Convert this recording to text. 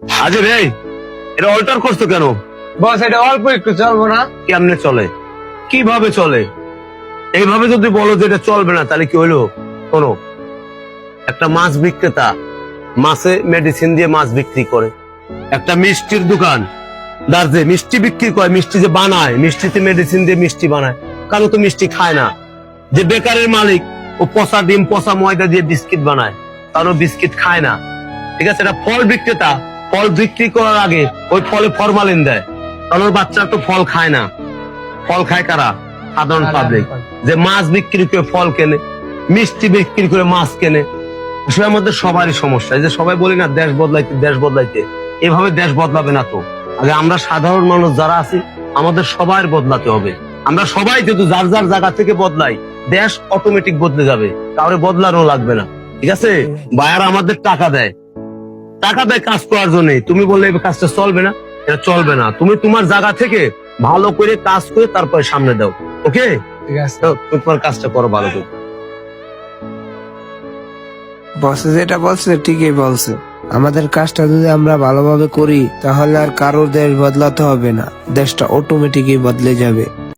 আজে ভাই, এটা অল্টার করছো কেন? বস এটা অল্প একটু চলবো না? কেমনে চলে, কিভাবে চলে? এইভাবে যদি বলো যে এটা চলবে না তাহলে কি হইলো? শোনো, একটা মাছ বিক্রেতা মাছে মেডিসিন দিয়ে মাছ বিক্রি করে, একটা মিষ্টির দোকান দার যে মিষ্টি বিক্রি করে, মিষ্টি যে বানায়, মিষ্টিতে মেডিসিন দিয়ে মিষ্টি বানায়, কারো তো মিষ্টি খায় না। যে বেকারের মালিক, ও পচা ডিম পচা ময়দা দিয়ে বিস্কিট বানায়, কারো বিস্কিট খায় না। ঠিক আছে, এটা ফল বিক্রেতা ফল বিক্রি করার আগে ওই ফলে ফরমালিন দেয়, কারণ ওর বাচ্চা তো ফল খায় না। ফল খায় কারা? সাধারণ পাবলিক। যে মাছ বিক্রি করে ফল কেনে, মিষ্টি বিক্রি করে মাছ কেনে। আসলে আমাদের সবারই সমস্যা। এই যে সবাই বলি না দেশ বদলাইতে দেশ বদলাইতে, এভাবে দেশ বদলাবে না তো। আগে আমরা সাধারণ মানুষ যারা আছি আমাদের সবার বদলাতে হবে। আমরা সবাই যেহেতু যার যার জায়গা থেকে বদলাই, দেশ অটোমেটিক বদলে যাবে, কাউরে বদলানো লাগবে না। ঠিক আছে, বায়ার আমাদের টাকা দেয় কাজ করার জন্য। তুমি বললে এই কাজটা চলবে না, এটা চলবে না। তুমি তোমার জায়গা থেকে ভালো করে কাজ করে তারপরে সামনে দাও। ওকে, ঠিক আছে। তো তুমি তোমার কাজটা করো ভালো করে। বস যেটা বলছে ঠিকই বলছে। আমাদের কাজটা যদি আমরা ভালোভাবে করি তাহলে আর কারোর দেশ বদলাতে হবে না, দেশটা অটোমেটিকই বদলে যাবে।